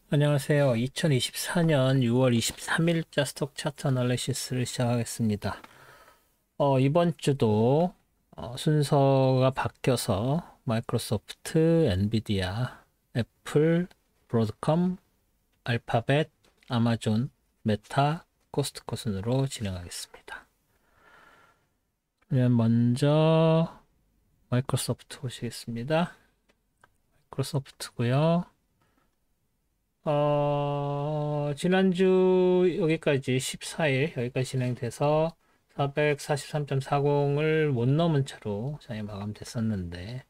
안녕하세요. 2024년 6월 23일자 스톡 차트 애널리시스를 시작하겠습니다. 이번 주도 순서가 바뀌어서 마이크로소프트, 엔비디아, 애플, 브로드컴, 알파벳, 아마존, 메타, 코스트코 순으로 진행하겠습니다. 그러면 먼저 마이크로소프트 보시겠습니다. 마이크로소프트고요. 지난주 여기까지 14일 여기까지 진행돼서 443.40을 못 넘은 채로 장이 마감됐었는데,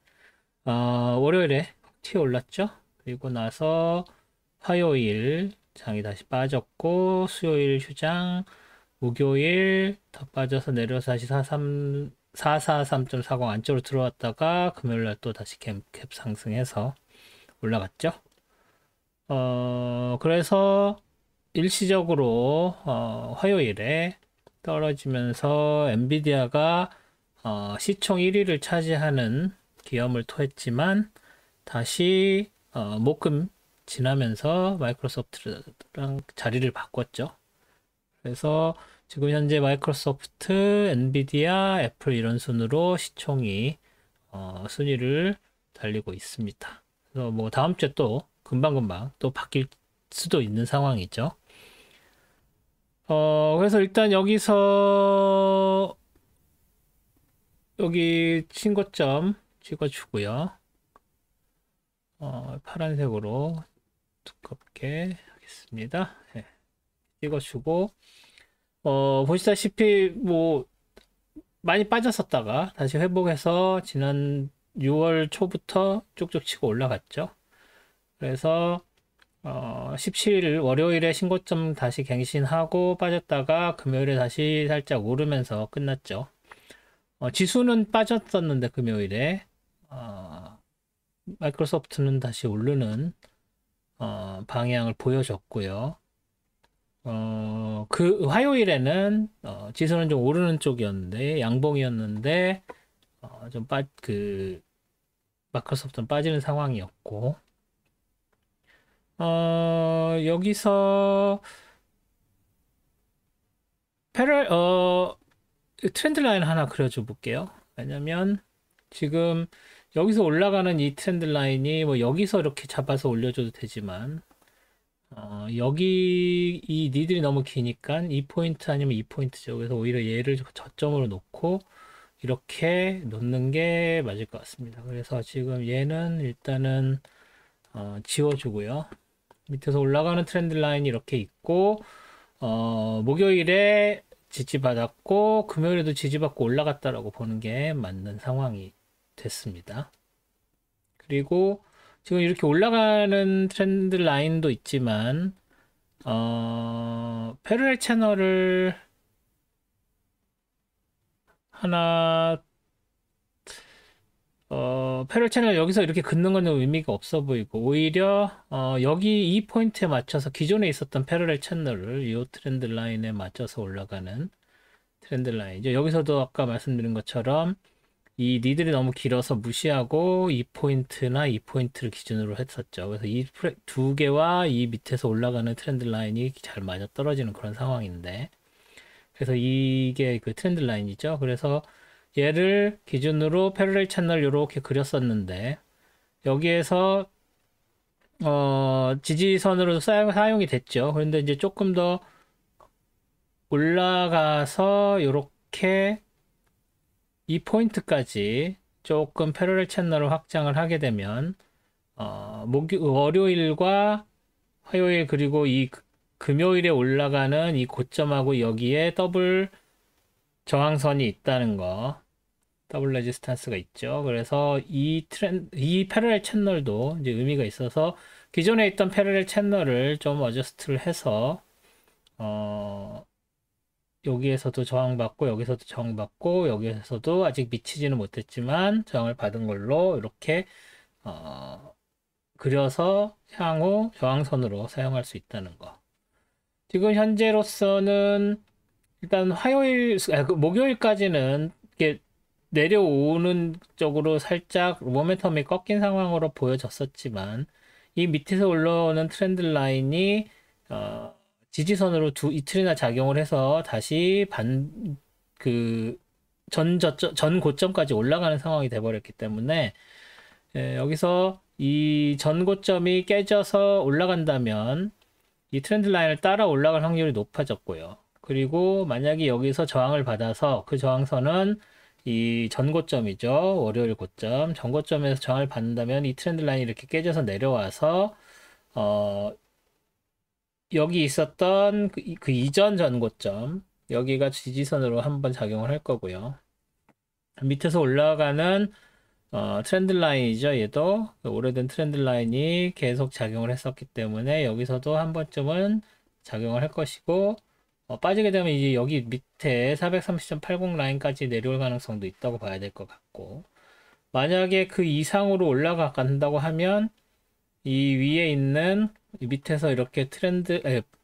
월요일에 튀어 올랐죠? 그리고 나서 화요일 장이 다시 빠졌고, 수요일 휴장, 목요일 더 빠져서 내려서 다시 443.40 안쪽으로 들어왔다가 금요일날 또 다시 캡 상승해서 올라갔죠? 그래서 일시적으로 화요일에 떨어지면서 엔비디아가 시총 1위를 차지하는 기염을 토했지만 다시 목금 지나면서 마이크로소프트랑 자리를 바꿨죠. 그래서 지금 현재 마이크로소프트, 엔비디아, 애플 이런 순으로 시총이 순위를 달리고 있습니다. 그래서 뭐 다음 주에 또 금방금방 또 바뀔 수도 있는 상황이죠. 그래서 일단 여기서 여기 신고점 찍어주고요. 파란색으로 두껍게 하겠습니다. 네, 찍어주고, 보시다시피 뭐 많이 빠졌었다가 다시 회복해서 지난 6월 초부터 쭉쭉 치고 올라갔죠. 그래서 17일 월요일에 신고점 다시 갱신하고 빠졌다가 금요일에 다시 살짝 오르면서 끝났죠. 지수는 빠졌었는데 금요일에 마이크로소프트는 다시 오르는 방향을 보여줬고요. 그 화요일에는 지수는 좀 오르는 쪽이었는데 양봉이었는데 마이크로소프트는 빠지는 상황이었고, 여기서 트렌드 라인 하나 그려줘 볼게요. 왜냐면 지금 여기서 올라가는 이 트렌드 라인이 뭐 여기서 이렇게 잡아서 올려줘도 되지만, 여기 이 니들이 너무 기니까 이 포인트 아니면 이 포인트죠. 그래서 오히려 얘를 저점으로 놓고 이렇게 놓는 게 맞을 것 같습니다. 그래서 지금 얘는 일단은 지워주고요. 밑에서 올라가는 트렌드 라인이 이렇게 있고, 목요일에 지지받았고, 금요일에도 지지받고 올라갔다라고 보는 게 맞는 상황이 됐습니다. 그리고 지금 이렇게 올라가는 트렌드 라인도 있지만, 패러렐 채널을 하나, 패럴 채널 여기서 이렇게 긋는 건 의미가 없어 보이고, 오히려 여기 이 포인트에 맞춰서 기존에 있었던 패러렐 채널을 이 트렌드 라인에 맞춰서 올라가는 트렌드 라인이죠. 여기서도 아까 말씀드린 것처럼 이 니들이 너무 길어서 무시하고 이 포인트나 이 포인트를 기준으로 했었죠. 그래서 이 두 개와 이 밑에서 올라가는 트렌드 라인이 잘 맞아 떨어지는 그런 상황인데, 그래서 이게 그 트렌드 라인이죠. 그래서 얘를 기준으로 패러렐 채널 이렇게 그렸었는데, 여기에서 지지선으로 사용이 됐죠. 그런데 이제 조금 더 올라가서 이렇게 이 포인트까지 조금 패러렐 채널을 확장을 하게 되면 월요일과 화요일 그리고 이 금요일에 올라가는 이 고점하고 여기에 더블 저항선이 있다는 거, 더블 레지스탄스가 있죠. 그래서 이 패러렐 채널도 이제 의미가 있어서 기존에 있던 패러렐 채널을 좀 어저스트를 해서 여기에서도 저항받고 여기서도 저항받고 여기에서도 아직 미치지는 못했지만 저항을 받은 걸로 이렇게 그려서 향후 저항선으로 사용할 수 있다는 거. 지금 현재로서는 일단 목요일까지는 이게 내려오는 쪽으로 살짝 모멘텀이 꺾인 상황으로 보여졌었지만 이 밑에서 올라오는 트렌드 라인이 지지선으로 이틀이나 작용을 해서 다시 그 전 고점까지 올라가는 상황이 돼버렸기 때문에 여기서 이 전 고점이 깨져서 올라간다면 이 트렌드 라인을 따라 올라갈 확률이 높아졌고요. 그리고 만약에 여기서 저항을 받아서 그 저항선은 이 전고점이죠. 월요일 고점. 전고점에서 저항을 받는다면 이 트렌드 라인이 이렇게 깨져서 내려와서 여기 있었던 그 이전 전고점 여기가 지지선으로 한번 작용을 할 거고요. 밑에서 올라가는 트렌드 라인이죠. 얘도 오래된 트렌드 라인이 계속 작용을 했었기 때문에 여기서도 한 번쯤은 작용을 할 것이고 빠지게 되면 이제 여기 밑에 430.80 라인까지 내려올 가능성도 있다고 봐야 될 것 같고 만약에 그 이상으로 올라간다고 하면 이 위에 있는 이 밑에서 이렇게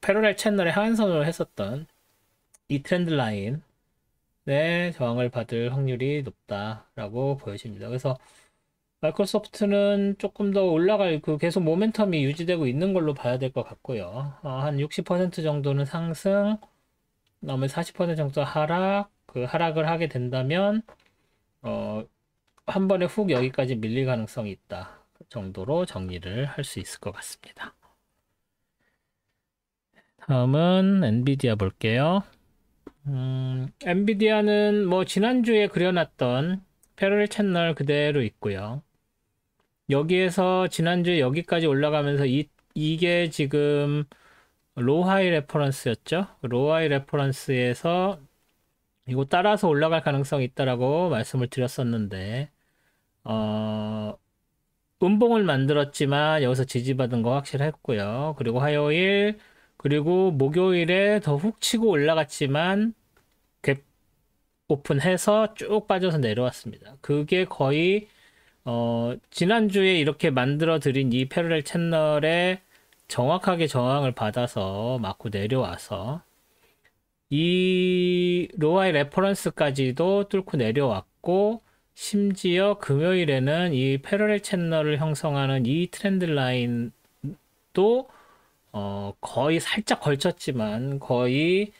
패러렐 채널의 하한선으로 했었던 이 트렌드 라인 저항을 받을 확률이 높다라고 보여집니다. 그래서 마이크로소프트는 조금 더 올라갈 계속 모멘텀이 유지되고 있는 걸로 봐야 될 것 같고요. 한 60% 정도는 상승, 나머지 40% 정도 하락, 그 하락을 하게 된다면 한 번에 훅 여기까지 밀릴 가능성이 있다 정도로 정리를 할 수 있을 것 같습니다. 다음은 엔비디아 볼게요. 엔비디아는 뭐 지난주에 그려놨던 패러렐 채널 그대로 있고요. 여기에서 지난주에 여기까지 올라가면서 이게 지금 로하이 레퍼런스였죠. 로하이 레퍼런스에서 이거 따라서 올라갈 가능성이 있다라고 말씀을 드렸었는데 음봉을 만들었지만 여기서 지지받은 거 확실했고요. 그리고 화요일 그리고 목요일에 더 훅 치고 올라갔지만 갭 오픈해서 쭉 빠져서 내려왔습니다. 그게 거의 지난주에 이렇게 만들어 드린 이 패러렐 채널에 정확하게 저항을 받아서 맞고 내려와서 이 로하이 레퍼런스까지도 뚫고 내려왔고 심지어 금요일에는 이 패러렐 채널을 형성하는 이 트렌드 라인도 거의 살짝 걸쳤지만 거의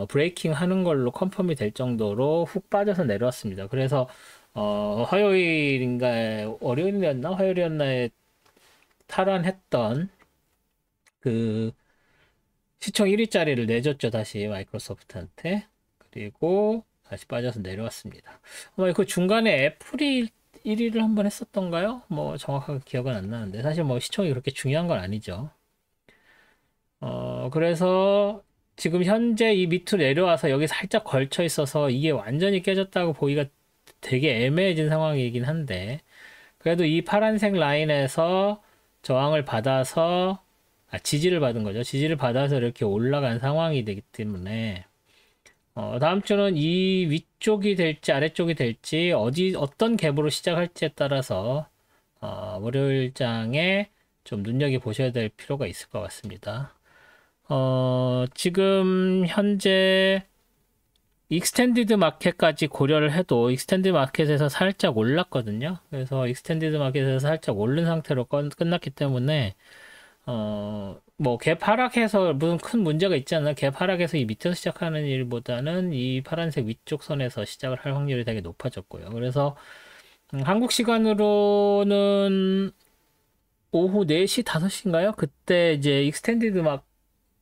브레이킹 하는 걸로 컨펌이 될 정도로 훅 빠져서 내려왔습니다. 그래서 화요일인가 월요일이었나 화요일이었나에 탈환했던 그 시총 1위짜리를 내줬죠. 다시 마이크로소프트한테. 그리고 다시 빠져서 내려왔습니다. 그 중간에 애플이 1위를 한번 했었던가요? 뭐 정확하게 기억은 안 나는데 사실 뭐 시총이 그렇게 중요한 건 아니죠. 그래서 지금 현재 이 밑으로 내려와서 여기 살짝 걸쳐 있어서 이게 완전히 깨졌다고 보기가 되게 애매해진 상황이긴 한데 그래도 이 파란색 라인에서 저항을 받아서 지지를 받은 거죠. 지지를 받아서 이렇게 올라간 상황이 되기 때문에 다음 주는 이 위쪽이 될지 아래쪽이 될지 어떤 갭으로 시작할지에 따라서 월요일장에 좀 눈여겨 보셔야 될 필요가 있을 것 같습니다. 지금 현재 익스텐디드 마켓까지 고려를 해도 익스텐디드 마켓에서 살짝 올랐거든요. 그래서 익스텐디드 마켓에서 살짝 오른 상태로 끝났기 때문에 뭐 갭 하락해서 무슨 큰 문제가 있지 않나 갭 하락해서 이 밑에서 시작하는 일보다는 이 파란색 위쪽 선에서 시작을 할 확률이 되게 높아졌고요. 그래서 한국 시간으로는 오후 4시, 5시인가요? 그때 이제 익스텐디드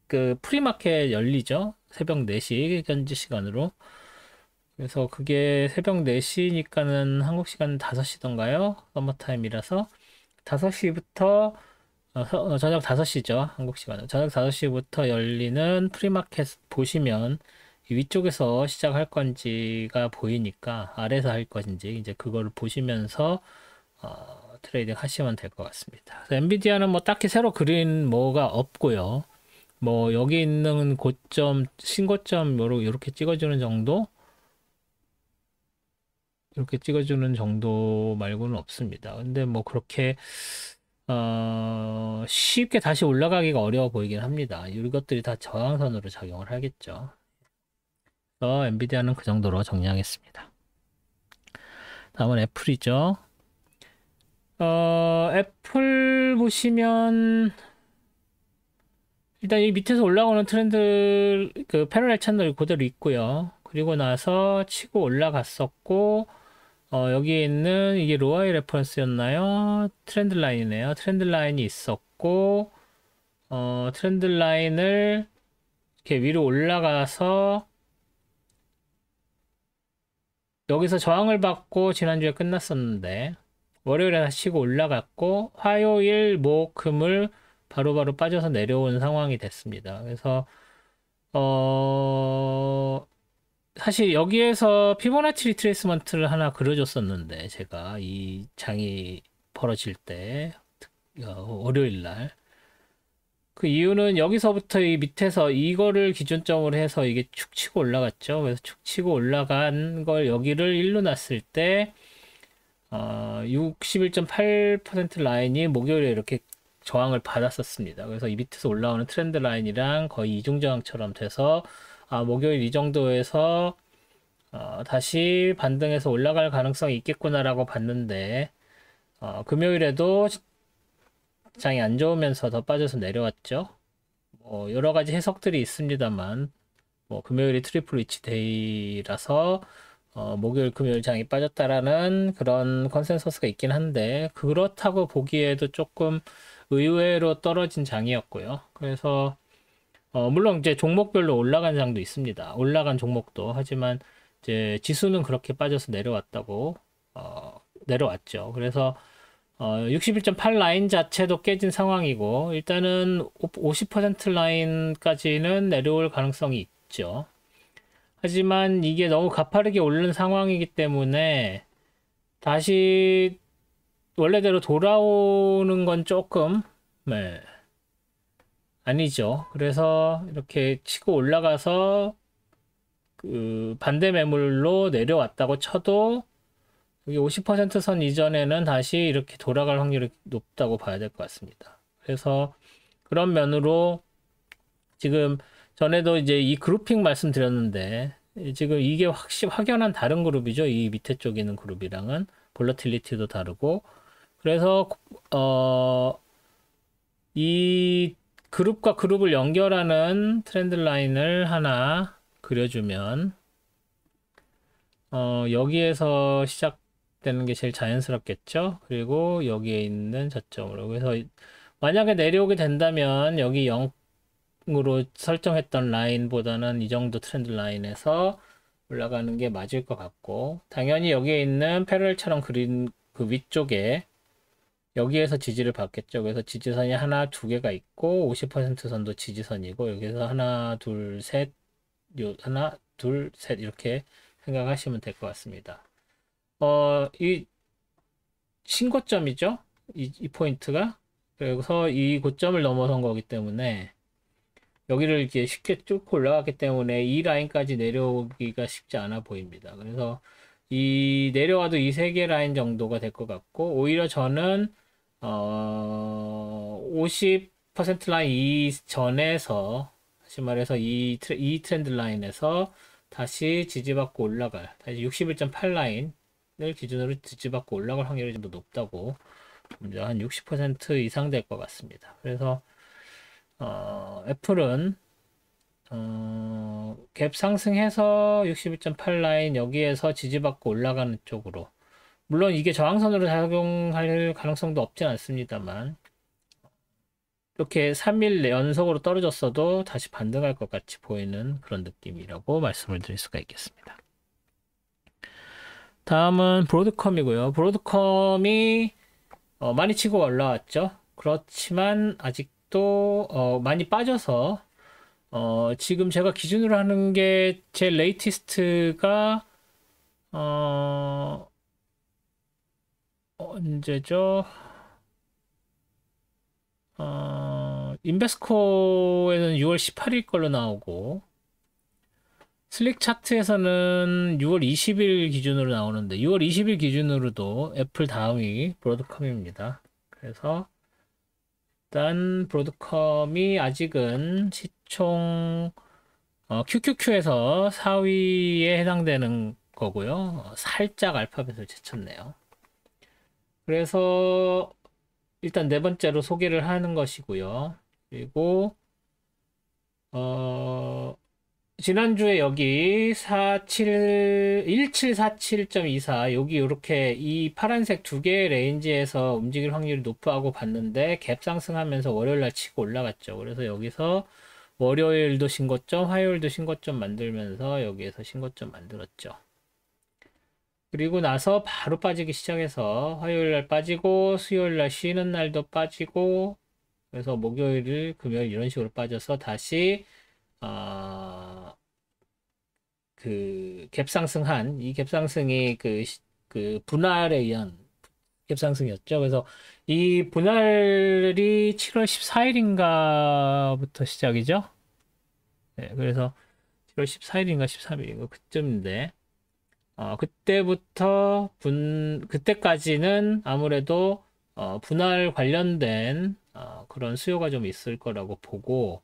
그 프리마켓 열리죠. 새벽 4시 현지 시간으로. 그래서 그게 새벽 4시니까는 한국 시간 5시던가요? 서머타임이라서 5시부터 저녁 5시죠. 한국 시간은. 저녁 5시부터 열리는 프리마켓 보시면 위쪽에서 시작할 건지가 보이니까 아래에서 할 건지 이제 그거를 보시면서 트레이딩 하시면 될 것 같습니다. 엔비디아는 뭐 딱히 새로 그린 뭐가 없고요. 뭐 여기 있는 고점, 신고점 이렇게 찍어주는 정도? 이렇게 찍어주는 정도 말고는 없습니다. 근데 뭐 그렇게 쉽게 다시 올라가기가 어려워 보이긴 합니다. 이것들이 다 저항선으로 작용을 하겠죠. 그래서 엔비디아는 그 정도로 정리하겠습니다. 다음은 애플이죠. 애플 보시면 일단 이 밑에서 올라오는 트렌드 그 패러렐 채널이 그대로 있고요. 그리고 나서 치고 올라갔었고 여기에 있는 이게 로아이 레퍼런스였나요? 트렌드 라인이네요. 트렌드 라인이 있었고 트렌드 라인을 이렇게 위로 올라가서 여기서 저항을 받고 지난주에 끝났었는데 월요일에 다시 치고 올라갔고 화요일, 목, 금을 바로바로 빠져서 내려온 상황이 됐습니다. 그래서 사실 여기에서 피보나치 리트레이스먼트를 하나 그려줬었는데 제가 이 장이 벌어질 때 월요일 날 그 이유는 여기서부터 이 밑에서 이거를 기준점으로 해서 이게 축 치고 올라갔죠. 그래서 축 치고 올라간 걸 여기를 일로 놨을 때 61.8% 라인이 목요일에 이렇게 저항을 받았었습니다. 그래서 이 밑에서 올라오는 트렌드 라인이랑 거의 이중저항처럼 돼서 목요일 이 정도에서 다시 반등해서 올라갈 가능성이 있겠구나라고 봤는데 금요일에도 장이 안 좋으면서 더 빠져서 내려왔죠. 여러 가지 해석들이 있습니다만 금요일이 트리플 위치 데이라서 목요일 금요일 장이 빠졌다라는 그런 컨센서스가 있긴 한데 그렇다고 보기에도 조금 의외로 떨어진 장이었고요. 그래서 물론 이제 종목별로 올라간 장도 있습니다. 올라간 종목도 하지만 이제 지수는 그렇게 빠져서 내려왔다고 내려왔죠. 그래서 61.8 라인 자체도 깨진 상황이고 일단은 50% 라인까지는 내려올 가능성이 있죠. 하지만 이게 너무 가파르게 오르는 상황이기 때문에 다시 원래대로 돌아오는 건 조금 네, 아니죠. 그래서 이렇게 치고 올라가서 그 반대 매물로 내려왔다고 쳐도 여기 50%선 이전에는 다시 이렇게 돌아갈 확률이 높다고 봐야 될 것 같습니다. 그래서 그런 면으로 지금 전에도 이제 이 그룹핑 말씀드렸는데 지금 이게 확연한 다른 그룹이죠. 이 밑에 쪽에 있는 그룹이랑은 볼러틸리티도 다르고 그래서 이 그룹과 그룹을 연결하는 트렌드 라인을 하나 그려주면 여기에서 시작되는 게 제일 자연스럽겠죠. 그리고 여기에 있는 저점으로 그래서 만약에 내려오게 된다면 여기 0으로 설정했던 라인보다는 이 정도 트렌드 라인에서 올라가는 게 맞을 것 같고 당연히 여기에 있는 패러렐처럼 그린 그 위쪽에 여기에서 지지를 받겠죠. 그래서 지지선이 하나, 두 개가 있고 50% 선도 지지선이고 여기서 하나, 둘, 셋, 하나, 둘, 셋 이렇게 생각하시면 될 것 같습니다. 이 신고점이죠. 이 포인트가. 그래서 이 고점을 넘어선 거기 때문에 여기를 이렇게 쉽게 뚫고 올라갔기 때문에 이 라인까지 내려오기가 쉽지 않아 보입니다. 그래서 이 내려와도 이 세 개 라인 정도가 될 것 같고 오히려 저는 50% 라인 이전에서 다시 말해서 이 트렌드 라인에서 다시 지지받고 올라갈 다시 61.8 라인을 기준으로 지지받고 올라갈 확률이 좀 더 높다고 한 60% 이상 될 것 같습니다. 그래서 애플은 갭 상승해서 61.8 라인 여기에서 지지받고 올라가는 쪽으로 물론 이게 저항선으로 작용할 가능성도 없진 않습니다만 이렇게 3일 연속으로 떨어졌어도 다시 반등할 것 같이 보이는 그런 느낌이라고 말씀을 드릴 수가 있겠습니다. 다음은 브로드컴이고요. 브로드컴이 많이 치고 올라왔죠. 그렇지만 아직도 많이 빠져서 지금 제가 기준으로 하는 게 제 레이티스트가 언제죠? 인베스코에는 6월 18일 걸로 나오고 슬릭 차트에서는 6월 20일 기준으로 나오는데 6월 20일 기준으로도 애플 다음이 브로드컴입니다. 그래서 일단 브로드컴이 아직은 시총 QQQ에서 4위에 해당되는 거고요. 살짝 알파벳을 제쳤네요. 그래서 일단 네 번째로 소개를 하는 것이고요. 그리고 지난주에 여기 1747.24 여기 이렇게 이 파란색 두 개의 레인지에서 움직일 확률이 높다고 봤는데 갭 상승하면서 월요일 날 치고 올라갔죠. 그래서 여기서 월요일도 신고점, 화요일도 신고점 만들면서 여기에서 신고점 만들었죠. 그리고 나서 바로 빠지기 시작해서 화요일 날 빠지고 수요일 날 쉬는 날도 빠지고 그래서 목요일, 금요일 이런 식으로 빠져서 다시 그 갭상승한 이 갭상승이 그 분할에 의한 갭상승이었죠. 그래서 이 분할이 7월 14일인가부터 시작이죠. 네, 그래서 7월 14일인가 13일인가 그쯤인데 그때부터 그때까지는 아무래도 분할 관련된 그런 수요가 좀 있을 거라고 보고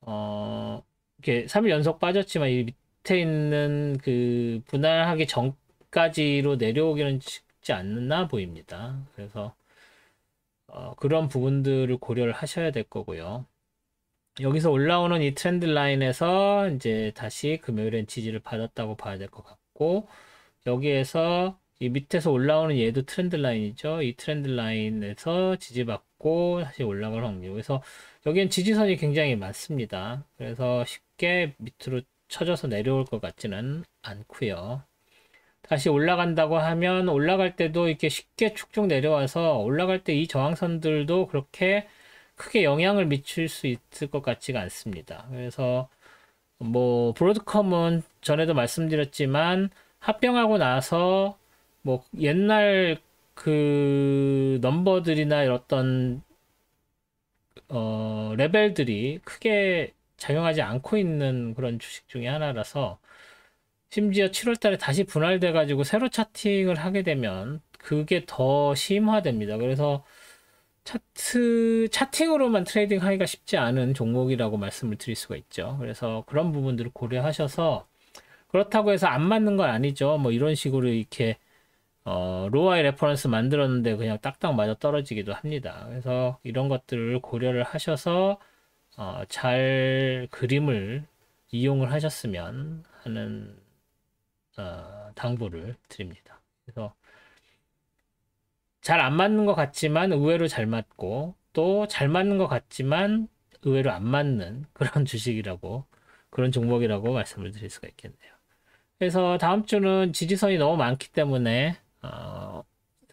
이렇게 3일 연속 빠졌지만 이 밑에 있는 그 분할하기 전까지로 내려오기는 쉽지 않나 보입니다. 그래서 그런 부분들을 고려를 하셔야 될 거고요. 여기서 올라오는 이 트렌드 라인에서 이제 다시 금요일엔 지지를 받았다고 봐야 될 것 같고 여기에서 이 밑에서 올라오는 얘도 트렌드 라인이죠. 이 트렌드 라인에서 지지받고 다시 올라갈 확률. 그래서 여기엔 지지선이 굉장히 많습니다. 그래서 쉽게 밑으로 쳐져서 내려올 것 같지는 않고요. 다시 올라간다고 하면 올라갈 때도 이렇게 쉽게 쭉쭉 내려와서 올라갈 때 이 저항선들도 그렇게 크게 영향을 미칠 수 있을 것 같지가 않습니다. 그래서 뭐 브로드컴은 전에도 말씀드렸지만 합병하고 나서 뭐 옛날 그 넘버들이나 어떤 레벨들이 크게 작용하지 않고 있는 그런 주식 중에 하나라서 심지어 7월 달에 다시 분할돼 가지고 새로 차팅을 하게 되면 그게 더 심화됩니다. 그래서 차팅으로만 트레이딩 하기가 쉽지 않은 종목이라고 말씀을 드릴 수가 있죠. 그래서 그런 부분들을 고려하셔서 그렇다고 해서 안 맞는 건 아니죠. 뭐 이런 식으로 이렇게 로아의 레퍼런스 만들었는데 그냥 딱딱 맞아 떨어지기도 합니다. 그래서 이런 것들을 고려를 하셔서 잘 그림을 이용을 하셨으면 하는 당부를 드립니다. 그래서 잘 안 맞는 것 같지만 의외로 잘 맞고 또 잘 맞는 것 같지만 의외로 안 맞는 그런 주식이라고 그런 종목이라고 말씀을 드릴 수가 있겠네요. 그래서 다음 주는 지지선이 너무 많기 때문에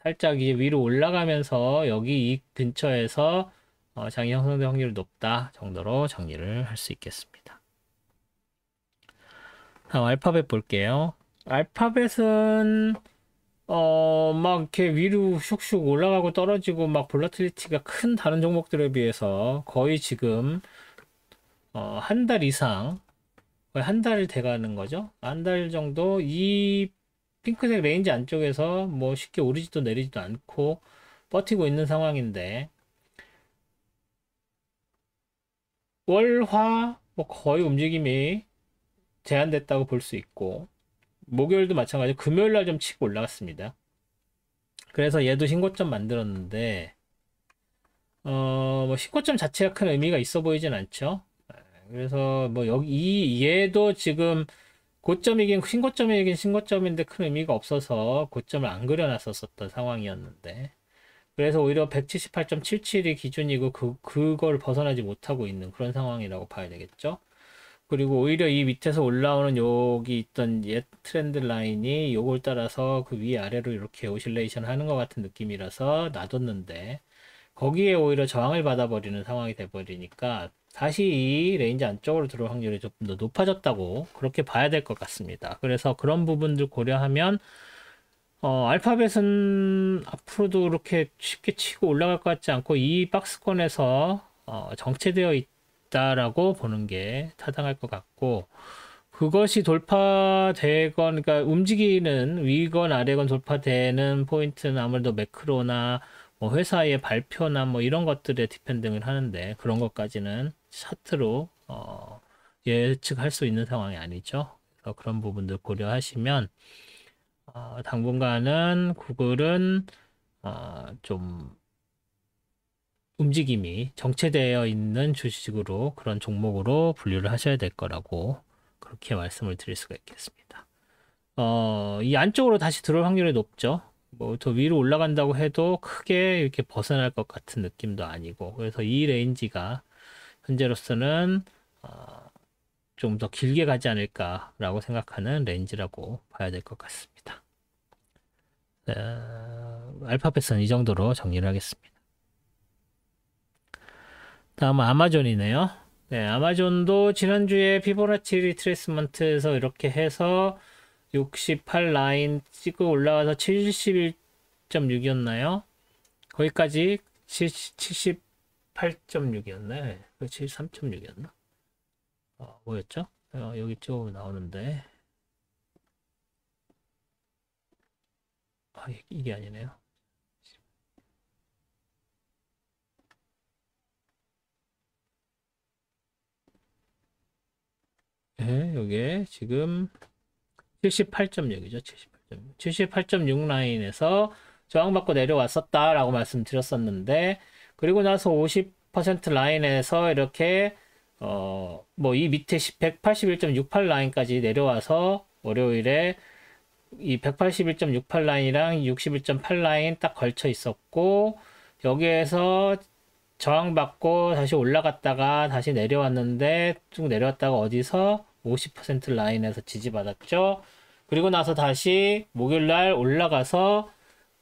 살짝 이제 위로 올라가면서 여기 이 근처에서 장이 형성될 확률이 높다 정도로 정리를 할 수 있겠습니다. 다음 알파벳 볼게요. 알파벳은 막 이렇게 위로 슉슉 올라가고 떨어지고 막 볼라til리티가 큰 다른 종목들에 비해서 거의 지금 한 달 이상 거의 한 달 돼가는 거죠. 한 달 정도 이 핑크색 레인지 안쪽에서 뭐 쉽게 오르지도 내리지도 않고 버티고 있는 상황인데 월화 뭐 거의 움직임이 제한됐다고 볼 수 있고 목요일도 마찬가지로 금요일 날 좀 치고 올라갔습니다. 그래서 얘도 신고점 만들었는데 뭐 신고점 자체가 큰 의미가 있어 보이진 않죠. 그래서 뭐 여기 얘도 지금 고점이긴 신고점이긴 신고점인데 큰 의미가 없어서 고점을 안 그려놨었던 상황이었는데 그래서 오히려 178.77이 기준이고 그걸 벗어나지 못하고 있는 그런 상황이라고 봐야 되겠죠. 그리고 오히려 이 밑에서 올라오는 여기 있던 옛 트렌드 라인이 요걸 따라서 그 위아래로 이렇게 오실레이션 하는 것 같은 느낌이라서 놔뒀는데 거기에 오히려 저항을 받아버리는 상황이 돼버리니까 다시 이 레인지 안쪽으로 들어올 확률이 좀 더 높아졌다고 그렇게 봐야 될 것 같습니다. 그래서 그런 부분들 고려하면 알파벳은 앞으로도 그렇게 쉽게 치고 올라갈 것 같지 않고 이 박스권에서 정체되어 있다라고 보는 게 타당할 것 같고 그것이 돌파되건 그러니까 움직이는 위건 아래건 돌파되는 포인트는 아무래도 매크로나 뭐 회사의 발표나 뭐 이런 것들에 디펜딩을 하는데 그런 것까지는 차트로 예측할 수 있는 상황이 아니죠. 그래서 그런 부분들 고려하시면 당분간은 구글은 좀 움직임이 정체되어 있는 주식으로 그런 종목으로 분류를 하셔야 될 거라고 그렇게 말씀을 드릴 수가 있겠습니다. 이 안쪽으로 다시 들어올 확률이 높죠. 뭐 더 위로 올라간다고 해도 크게 이렇게 벗어날 것 같은 느낌도 아니고, 그래서 이 레인지가 현재로서는 좀 더 길게 가지 않을까라고 생각하는 레인지라고 봐야 될 것 같습니다. 알파벳은 이 정도로 정리를 하겠습니다. 다음은 아마존이네요. 네, 아마존도 지난주에 피보나치 리트레이스먼트에서 이렇게 해서 68 라인 찍고 올라와서 71.6이었나요? 거기까지 78.6이었네. 73.6이었나? 뭐였죠? 여기 쭉 나오는데. 이게 아니네요. 네, 여기에 지금 78.6이죠. 78.6. 78.6 라인에서 저항받고 내려왔었다라고 말씀드렸었는데, 그리고 나서 50% 라인에서 이렇게 뭐 이 밑에 181.68 라인까지 내려와서 월요일에 이 181.68 라인이랑 61.8 라인 딱 걸쳐 있었고, 여기에서 저항받고 다시 올라갔다가 다시 내려왔는데 쭉 내려왔다가 어디서 50% 라인에서 지지받았죠. 그리고 나서 다시 목요일날 올라가서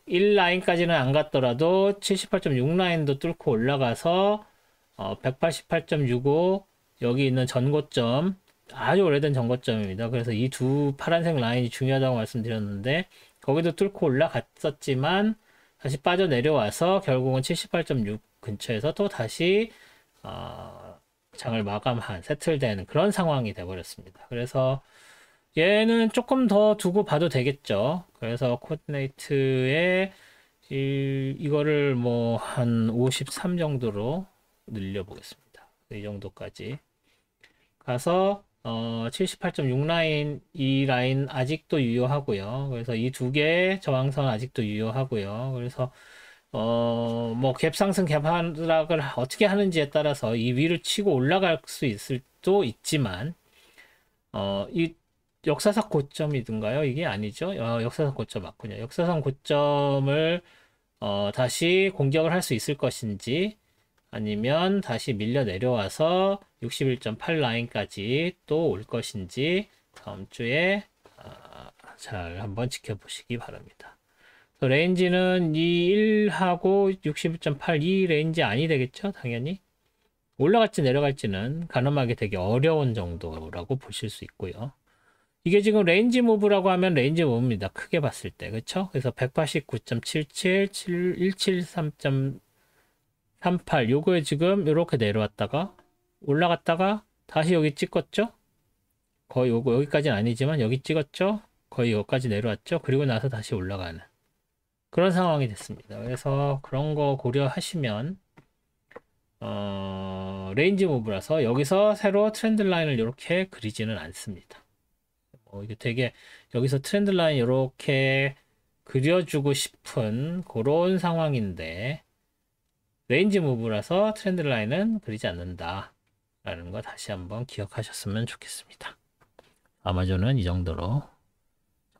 1라인까지는 안 갔더라도 78.6 라인도 뚫고 올라가서 188.65 여기 있는 전고점, 아주 오래된 전고점입니다. 그래서 이 두 파란색 라인이 중요하다고 말씀드렸는데, 거기도 뚫고 올라갔었지만 다시 빠져내려와서 결국은 78.6 근처에서 또 다시 장을 마감한, 세틀되는 그런 상황이 돼버렸습니다. 그래서 얘는 조금 더 두고 봐도 되겠죠. 그래서 코디네이트에 이거를 뭐 한 53 정도로 늘려보겠습니다. 이 정도까지 가서 78.6 라인, 이 라인 아직도 유효하고요. 그래서 이 두 개의 저항선 아직도 유효하고요. 그래서 뭐 갭 상승 갭 하락을 어떻게 하는지에 따라서 이 위를 치고 올라갈 수 있을 수도 있지만, 이 역사상 고점이든가요? 이게 아니죠. 역사상 고점 맞군요. 역사상 고점을 다시 공격을 할 수 있을 것인지, 아니면 다시 밀려 내려와서 61.8 라인까지 또 올 것인지 다음 주에 잘 한번 지켜보시기 바랍니다. 레인지는 이 1하고 61.8 이 레인지 아니 되겠죠? 당연히 올라갈지 내려갈지는 가늠하기 되게 어려운 정도라고 보실 수 있고요. 이게 지금 레인지 무브라고 하면 레인지 무브입니다. 크게 봤을 때. 그렇죠? 그래서 189.77, 173.38 요거에 지금 이렇게 내려왔다가 올라갔다가 다시 여기 찍었죠? 거의 요거 여기까지는 아니지만 여기 찍었죠? 거의 여기까지 내려왔죠? 그리고 나서 다시 올라가는 그런 상황이 됐습니다. 그래서 그런 거 고려하시면 레인지 무브라서 여기서 새로 트렌드 라인을 이렇게 그리지는 않습니다. 이게 되게 여기서 트렌드 라인 이렇게 그려주고 싶은 그런 상황인데, 레인지 무브라서 트렌드 라인은 그리지 않는다 라는 거 다시 한번 기억하셨으면 좋겠습니다. 아마존은 이 정도로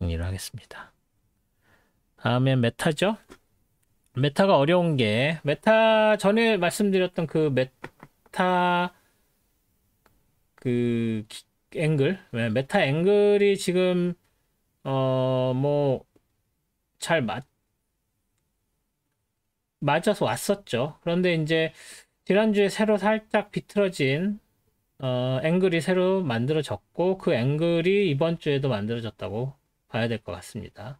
정리를 하겠습니다. 다음엔 메타죠. 메타가 어려운 게, 메타 전에 말씀드렸던 그 메타 그 앵글, 메타 앵글이 지금 뭐 잘 맞아서 왔었죠. 그런데 이제 지난주에 새로 살짝 비틀어진 앵글이 새로 만들어졌고, 그 앵글이 이번 주에도 만들어졌다고 봐야 될 것 같습니다.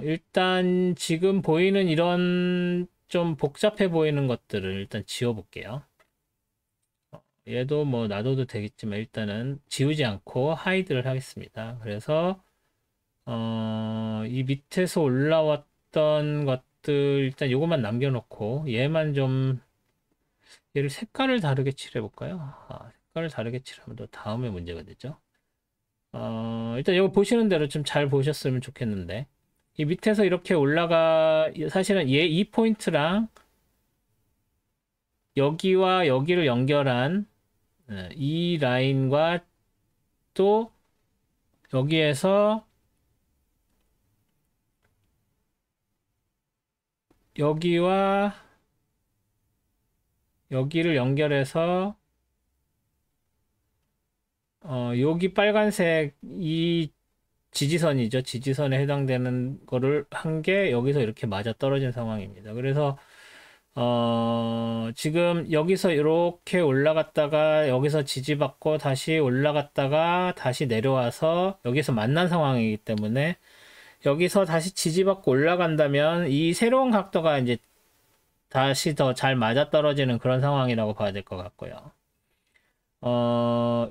일단 지금 보이는 이런 좀 복잡해 보이는 것들을 일단 지워볼게요. 얘도 뭐 놔둬도 되겠지만 일단은 지우지 않고 하이드를 하겠습니다. 그래서 이 밑에서 올라왔던 것들 일단 요것만 남겨놓고 얘만 좀, 얘를 색깔을 다르게 칠해볼까요? 색깔을 다르게 칠하면 또 다음에 문제가 되죠. 일단 이거 보시는 대로 좀 잘 보셨으면 좋겠는데, 이 밑에서 이렇게 올라가 사실은 얘 이 포인트랑 여기와 여기를 연결한 이 라인과 또 여기에서 여기와 여기를 연결해서 여기 빨간색 이 지지선이죠. 지지선에 해당되는 거를 한 게 여기서 이렇게 맞아 떨어진 상황입니다. 그래서 지금 여기서 이렇게 올라갔다가 여기서 지지받고 다시 올라갔다가 다시 내려와서 여기서 만난 상황이기 때문에 여기서 다시 지지받고 올라간다면 이 새로운 각도가 이제 다시 더 잘 맞아떨어지는 그런 상황이라고 봐야 될 것 같고요.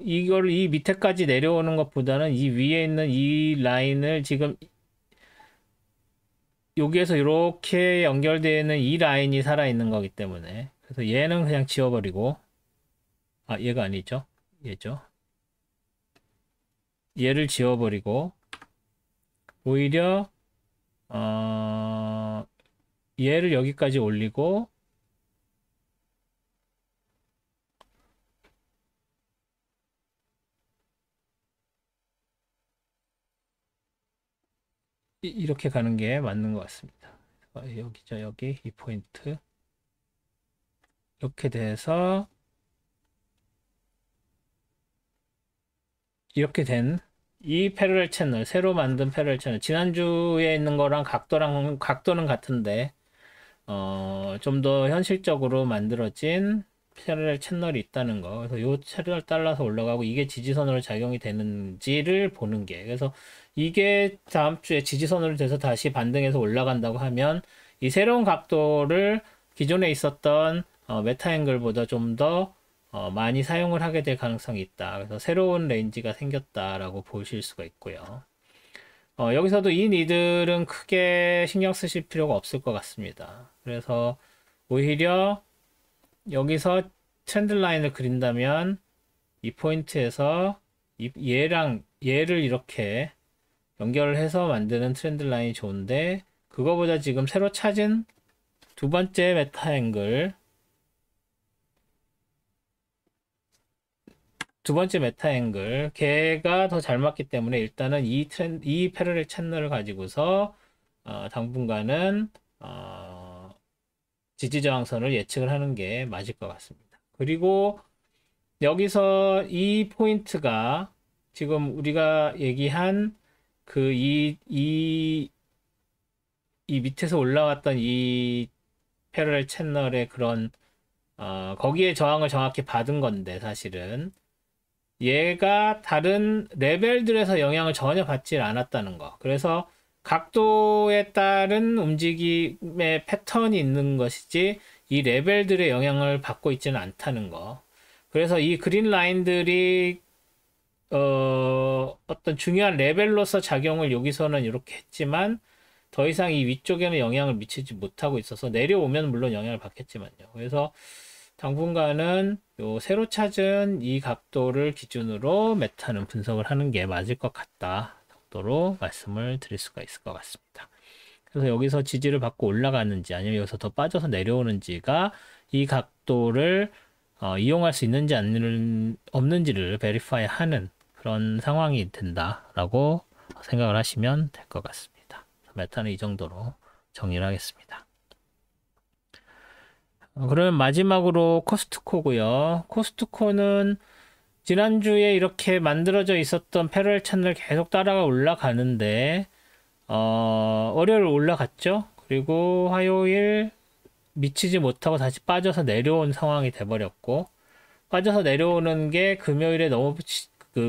이걸 이 밑에까지 내려오는 것보다는 이 위에 있는 이 라인을 지금 여기에서 이렇게 연결되어 있는 이 라인이 살아있는 거기 때문에 그래서 얘는 그냥 지워버리고 얘가 아니죠. 얘죠. 얘를 지워버리고 오히려 얘를 여기까지 올리고 이렇게 가는 게 맞는 것 같습니다. 여기죠. 여기 이 포인트 이렇게 돼서 이렇게 된 이 패러렐 채널 새로 만든 패러렐 채널 지난주에 있는 거랑 각도는 같은데 좀 더 현실적으로 만들어진 패러렐 채널이 있다는 거. 그래서 요 채널 따라서 올라가고 이게 지지선으로 작용이 되는지를 보는 게. 그래서 이게 다음 주에 지지선으로 돼서 다시 반등해서 올라간다고 하면 이 새로운 각도를 기존에 있었던 메타 앵글보다 좀 더 많이 사용을 하게 될 가능성이 있다. 그래서 새로운 레인지가 생겼다라고 보실 수가 있고요. 여기서도 이 니들은 크게 신경 쓰실 필요가 없을 것 같습니다. 그래서 오히려 여기서 트렌드 라인을 그린다면 이 포인트에서 얘랑 얘를 이렇게 연결을 해서 만드는 트렌드 라인이 좋은데 그거보다 지금 새로 찾은 두 번째 메타 앵글 걔가 더 잘 맞기 때문에 일단은 이 패러렐 채널을 가지고서 당분간은 지지저항선을 예측을 하는 게 맞을 것 같습니다. 그리고 여기서 이 포인트가 지금 우리가 얘기한 이 밑에서 올라왔던 이 패러렐 채널의 그런 거기에 저항을 정확히 받은 건데 사실은 얘가 다른 레벨들에서 영향을 전혀 받지 않았다는 거. 그래서 각도에 따른 움직임의 패턴이 있는 것이지 이 레벨들의 영향을 받고 있지는 않다는 거. 그래서 이 그린 라인들이 어떤 중요한 레벨로서 작용을 여기서는 이렇게 했지만 더 이상 이 위쪽에는 영향을 미치지 못하고 있어서 내려오면 물론 영향을 받겠지만요. 그래서 당분간은 요 새로 찾은 이 각도를 기준으로 메타는 분석을 하는 게 맞을 것 같다 정도로 말씀을 드릴 수가 있을 것 같습니다. 그래서 여기서 지지를 받고 올라가는지 아니면 여기서 더 빠져서 내려오는지가 이 각도를 이용할 수 있는지 없는지를 베리파이 하는 그런 상황이 된다라고 생각을 하시면 될 것 같습니다. 메타는 이 정도로 정리를 하겠습니다. 그러면 마지막으로 코스트코고요. 코스트코는 지난주에 이렇게 만들어져 있었던 패러렐 채널 계속 따라가 올라가는데 월요일 올라갔죠. 그리고 화요일 미치지 못하고 다시 빠져서 내려온 상황이 돼버렸고 빠져서 내려오는 게 금요일에 너무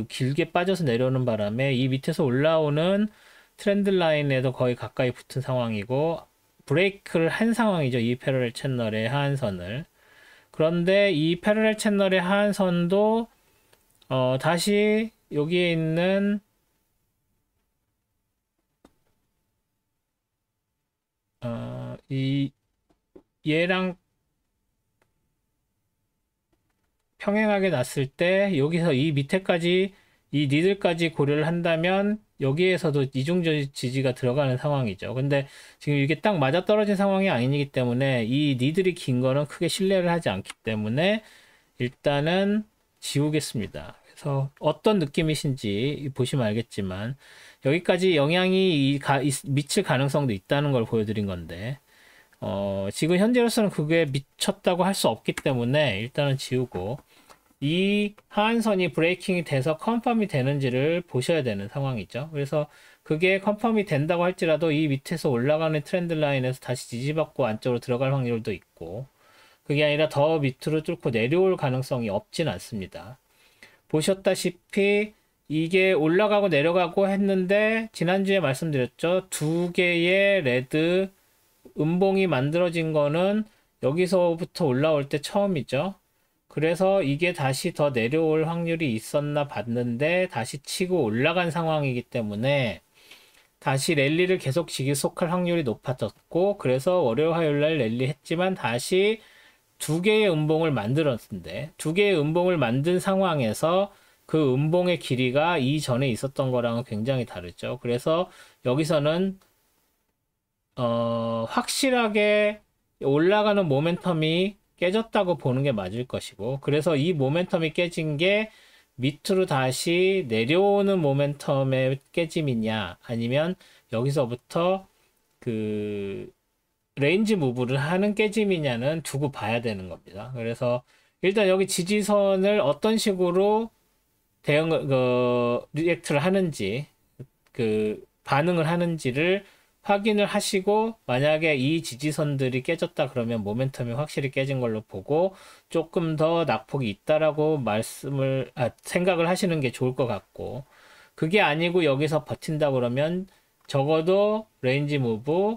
길게 빠져서 내려오는 바람에 이 밑에서 올라오는 트렌드 라인에도 거의 가까이 붙은 상황이고 브레이크를 한 상황이죠. 이 패러렐 채널의 하한선을. 그런데 이 패러렐 채널의 하한선도 다시 여기에 있는 얘랑 평행하게 놨을 때 여기서 이 밑에까지 이 니들까지 고려를 한다면 여기에서도 이중 지지가 들어가는 상황이죠. 근데 지금 이게 딱 맞아떨어진 상황이 아니기 때문에 이 니들이 긴 거는 크게 신뢰를 하지 않기 때문에 일단은 지우겠습니다. 그래서 어떤 느낌이신지 보시면 알겠지만 여기까지 영향이 미칠 가능성도 있다는 걸 보여드린 건데 지금 현재로서는 그게 미쳤다고 할 수 없기 때문에 일단은 지우고 이 하한선이 브레이킹이 돼서 컨펌이 되는지를 보셔야 되는 상황이죠. 그래서 그게 컨펌이 된다고 할지라도 이 밑에서 올라가는 트렌드 라인에서 다시 지지받고 안쪽으로 들어갈 확률도 있고 그게 아니라 더 밑으로 뚫고 내려올 가능성이 없진 않습니다. 보셨다시피 이게 올라가고 내려가고 했는데 지난주에 말씀드렸죠. 두 개의 레드 음봉이 만들어진 거는 여기서부터 올라올 때 처음이죠. 그래서 이게 다시 더 내려올 확률이 있었나 봤는데 다시 치고 올라간 상황이기 때문에 다시 랠리를 계속 지속할 확률이 높아졌고 그래서 월요일 화요일 날 랠리 했지만 다시 두 개의 음봉을 만들었는데 두 개의 음봉을 만든 상황에서 그 음봉의 길이가 이전에 있었던 거랑은 굉장히 다르죠. 그래서 여기서는 확실하게 올라가는 모멘텀이 깨졌다고 보는 게 맞을 것이고 그래서 이 모멘텀이 깨진 게 밑으로 다시 내려오는 모멘텀의 깨짐이냐 아니면 여기서부터 그 레인지 무브를 하는 깨짐이냐는 두고 봐야 되는 겁니다. 그래서 일단 여기 지지선을 어떤 식으로 리액트를 하는지 반응을 하는지를 확인을 하시고 만약에 이 지지선들이 깨졌다 그러면 모멘텀이 확실히 깨진 걸로 보고 조금 더 낙폭이 있다라고 생각을 하시는 게 좋을 것 같고 그게 아니고 여기서 버틴다 그러면 적어도 레인지 무브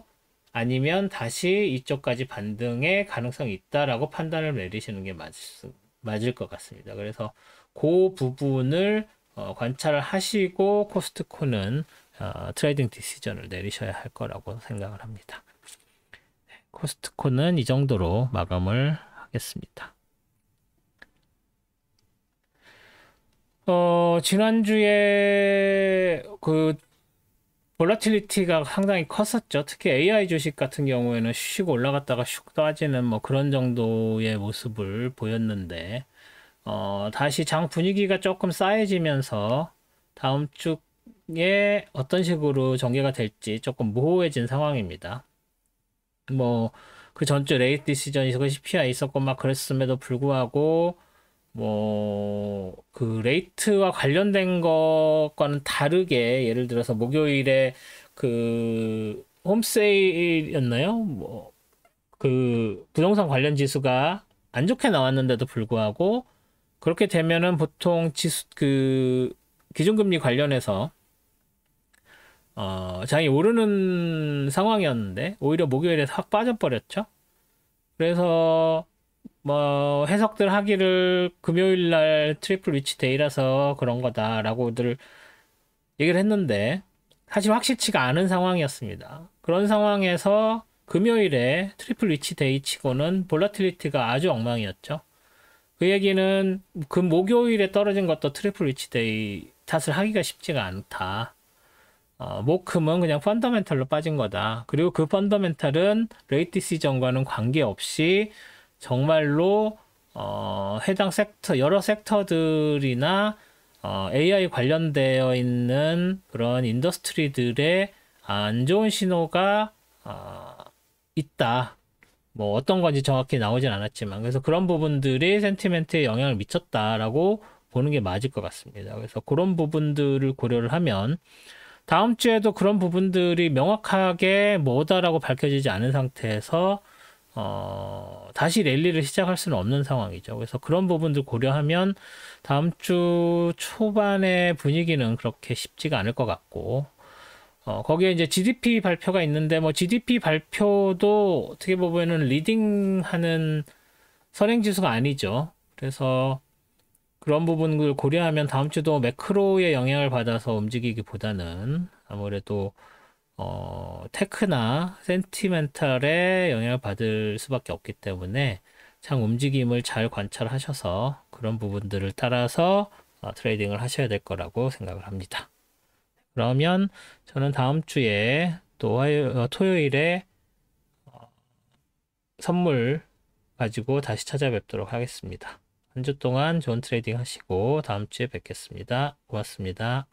아니면 다시 이쪽까지 반등의 가능성이 있다라고 판단을 내리시는 게 맞을 것 같습니다. 그래서 그 부분을 관찰을 하시고 코스트코는 트레이딩 디시전을 내리셔야 할 거라고 생각을 합니다. 코스트코는 이 정도로 마감을 하겠습니다. 지난주에 볼라틸리티가 상당히 컸었죠. 특히 AI 주식 같은 경우에는 쉬고 올라갔다가 슉 빠지는 뭐 그런 정도의 모습을 보였는데 다시 장 분위기가 조금 싸해지면서 다음 주에 어떤 식으로 전개가 될지 조금 모호해진 상황입니다. 뭐 그 전주 레이트 디시전이 CPI 있었고 막 그랬음에도 불구하고 뭐 그 레이트와 관련된 것과는 다르게 예를 들어서 목요일에 그 홈세일이었나요? 뭐 그 부동산 관련 지수가 안 좋게 나왔는데도 불구하고 그렇게 되면은 보통 기준금리 관련해서 장이 오르는 상황이었는데 오히려 목요일에 확 빠져버렸죠. 그래서 뭐 해석들 하기를 금요일 날 트리플 위치 데이라서 그런 거다라고들 얘기를 했는데 사실 확실치가 않은 상황이었습니다. 그런 상황에서 금요일에 트리플 위치 데이 치고는 볼라틸리티가 아주 엉망이었죠. 그 얘기는 그 목요일에 떨어진 것도 트리플 위치 데이 탓을 하기가 쉽지가 않다. 모금은 그냥 펀더멘탈로 빠진 거다. 그리고 그 펀더멘탈은 레이트 디시전과는 관계없이 정말로 해당 섹터 여러 섹터들이나 AI 관련되어 있는 그런 인더스트리들의 안 좋은 신호가 있다. 뭐 어떤 건지 정확히 나오진 않았지만 그래서 그런 부분들이 센티멘트에 영향을 미쳤다라고 보는 게 맞을 것 같습니다. 그래서 그런 부분들을 고려를 하면 다음 주에도 그런 부분들이 명확하게 뭐다라고 밝혀지지 않은 상태에서 다시 랠리를 시작할 수는 없는 상황이죠. 그래서 그런 부분들 고려하면 다음 주 초반의 분위기는 그렇게 쉽지가 않을 것 같고 거기에 이제 GDP 발표가 있는데 뭐 GDP 발표도 어떻게 보면은 리딩하는 선행지수가 아니죠. 그래서 그런 부분을 고려하면 다음 주도 매크로의 영향을 받아서 움직이기보다는 아무래도 테크나 센티멘탈에 영향을 받을 수밖에 없기 때문에 장 움직임을 잘 관찰하셔서 그런 부분들을 따라서 트레이딩을 하셔야 될 거라고 생각을 합니다. 그러면 저는 다음 주에 또 토요일에 선물 가지고 다시 찾아뵙도록 하겠습니다. 한 주 동안 좋은 트레이딩 하시고 다음 주에 뵙겠습니다. 고맙습니다.